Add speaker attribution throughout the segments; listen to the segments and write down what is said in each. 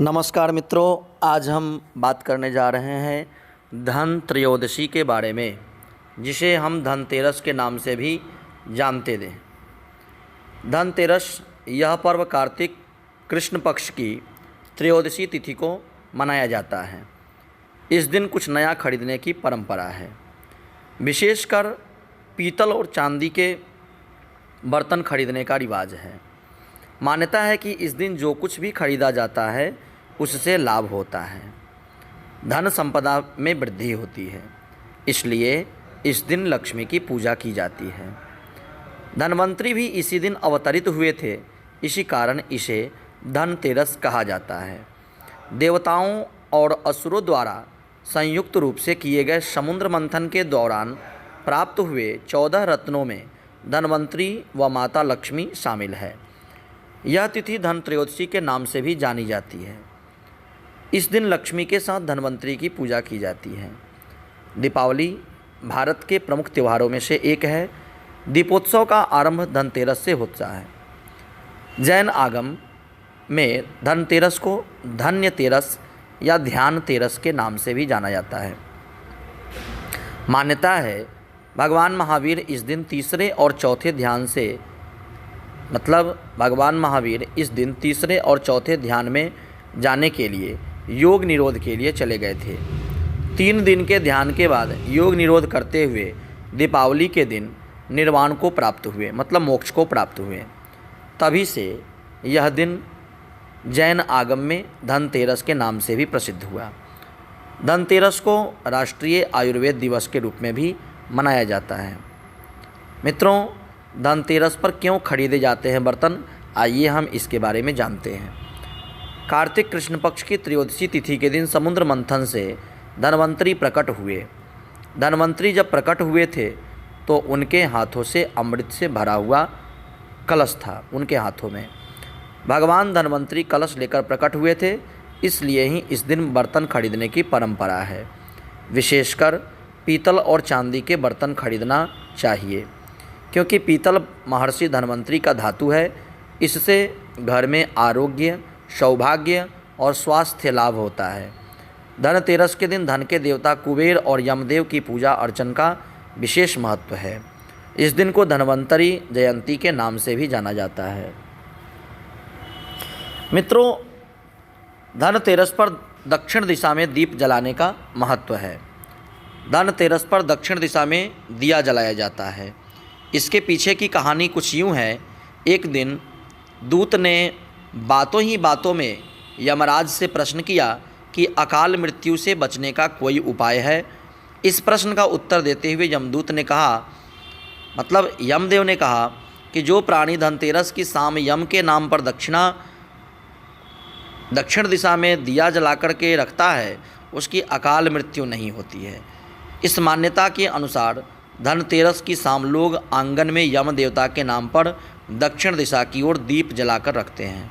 Speaker 1: नमस्कार मित्रों, आज हम बात करने जा रहे हैं धन त्रयोदशी के बारे में, जिसे हम धनतेरस के नाम से भी जानते हैं। धनतेरस यह पर्व कार्तिक कृष्ण पक्ष की त्रयोदशी तिथि को मनाया जाता है। इस दिन कुछ नया खरीदने की परंपरा है। विशेषकर पीतल और चांदी के बर्तन खरीदने का रिवाज है। मान्यता है कि इस दिन जो कुछ भी खरीदा जाता है उससे लाभ होता है, धन संपदा में वृद्धि होती है। इसलिए इस दिन लक्ष्मी की पूजा की जाती है। धनवंतरी भी इसी दिन अवतरित हुए थे, इसी कारण इसे धनतेरस कहा जाता है। देवताओं और असुरों द्वारा संयुक्त रूप से किए गए समुद्र मंथन के दौरान प्राप्त हुए 14 रत्नों में धनवंतरी व माता लक्ष्मी शामिल है। यह तिथि धन त्रयोदशी के नाम से भी जानी जाती है। इस दिन लक्ष्मी के साथ धनवंतरी की पूजा की जाती है। दीपावली भारत के प्रमुख त्योहारों में से एक है। दीपोत्सव का आरंभ धनतेरस से होता है। जैन आगम में धनतेरस को धन्य तेरस या ध्यान तेरस के नाम से भी जाना जाता है। मान्यता है भगवान महावीर इस दिन तीसरे और चौथे ध्यान में जाने के लिए योग निरोध के लिए चले गए थे। 3 दिन के ध्यान के बाद योग निरोध करते हुए दीपावली के दिन निर्वाण को प्राप्त हुए, मतलब मोक्ष को प्राप्त हुए। तभी से यह दिन जैन आगम में धनतेरस के नाम से भी प्रसिद्ध हुआ। धनतेरस को राष्ट्रीय आयुर्वेद दिवस के रूप में भी मनाया जाता है। मित्रों, धनतेरस पर क्यों खरीदे जाते हैं बर्तन, आइए हम इसके बारे में जानते हैं। कार्तिक कृष्ण पक्ष की त्रयोदशी तिथि के दिन समुद्र मंथन से धनवंतरी प्रकट हुए। धनवंतरी जब प्रकट हुए थे तो उनके हाथों से अमृत से भरा हुआ कलश था उनके हाथों में। भगवान धनवंतरी कलश लेकर प्रकट हुए थे, इसलिए ही इस दिन बर्तन खरीदने की परंपरा है। विशेषकर पीतल और चांदी के बर्तन खरीदना चाहिए, क्योंकि पीतल महर्षि धनवंतरी का धातु है। इससे घर में आरोग्य, सौभाग्य और स्वास्थ्य लाभ होता है। धनतेरस के दिन धन के देवता कुबेर और यमदेव की पूजा अर्चन का विशेष महत्व है। इस दिन को धनवंतरी जयंती के नाम से भी जाना जाता है। मित्रों, धनतेरस पर दक्षिण दिशा में दीप जलाने का महत्व है। धनतेरस पर दक्षिण दिशा में दिया जलाया जाता है। इसके पीछे की कहानी कुछ यूँ है। एक दिन दूत ने बातों ही बातों में यमराज से प्रश्न किया कि अकाल मृत्यु से बचने का कोई उपाय है। इस प्रश्न का उत्तर देते हुए यमदूत ने कहा, मतलब यमदेव ने कहा कि जो प्राणी धनतेरस की शाम यम के नाम पर दक्षिण दिशा में दिया जलाकर के रखता है, उसकी अकाल मृत्यु नहीं होती है। इस मान्यता के अनुसार धनतेरस की शाम लोग आंगन में यम देवता के नाम पर दक्षिण दिशा की ओर दीप जलाकर रखते हैं।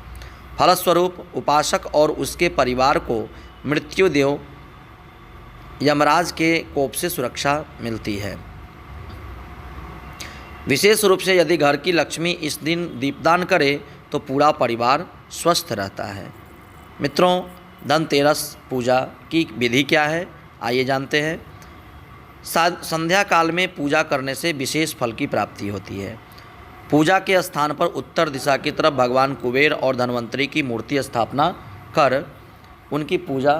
Speaker 1: फलस्वरूप उपासक और उसके परिवार को मृत्युदेव यमराज के कोप से सुरक्षा मिलती है। विशेष रूप से यदि घर की लक्ष्मी इस दिन दीपदान करे तो पूरा परिवार स्वस्थ रहता है। मित्रों, धनतेरस पूजा की विधि क्या है, आइए जानते हैं। संध्या काल में पूजा करने से विशेष फल की प्राप्ति होती है। पूजा के स्थान पर उत्तर दिशा की तरफ भगवान कुबेर और धनवंतरी की मूर्ति स्थापना कर उनकी पूजा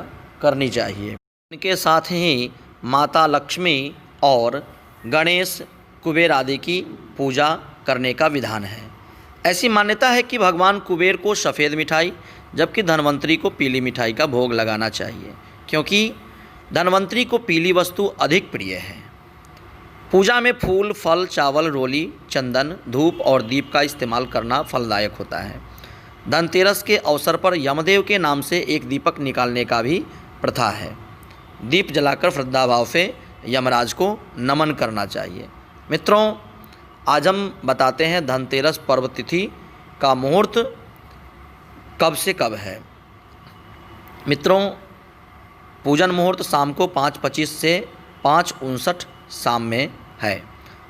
Speaker 1: करनी चाहिए। इनके साथ ही माता लक्ष्मी और गणेश, कुबेर आदि की पूजा करने का विधान है। ऐसी मान्यता है कि भगवान कुबेर को सफ़ेद मिठाई जबकि धनवंतरी को पीली मिठाई का भोग लगाना चाहिए, क्योंकि धनवंतरी को पीली वस्तु अधिक प्रिय है। पूजा में फूल, फल, चावल, रोली, चंदन, धूप और दीप का इस्तेमाल करना फलदायक होता है। धनतेरस के अवसर पर यमदेव के नाम से एक दीपक निकालने का भी प्रथा है। दीप जलाकर श्रद्धाभाव से यमराज को नमन करना चाहिए। मित्रों, आज हम बताते हैं धनतेरस पर्व तिथि का मुहूर्त कब से कब है। मित्रों, पूजन मुहूर्त शाम को 5:25 से 5:59 शाम में है।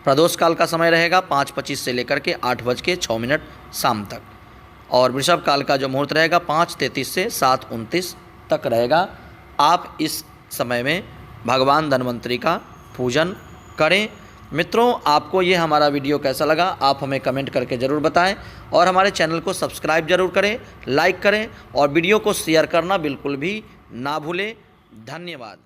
Speaker 1: प्रदोष काल का समय रहेगा 5:25 से लेकर के 8:06 शाम तक। और वृषभ काल का जो मुहूर्त रहेगा 5:33 से 7:29 तक रहेगा। आप इस समय में भगवान धन्वंतरि का पूजन करें। मित्रों, आपको ये हमारा वीडियो कैसा लगा आप हमें कमेंट करके ज़रूर बताएं और हमारे चैनल को सब्सक्राइब ज़रूर करें, लाइक करें और वीडियो को शेयर करना बिल्कुल भी ना भूलें। धन्यवाद।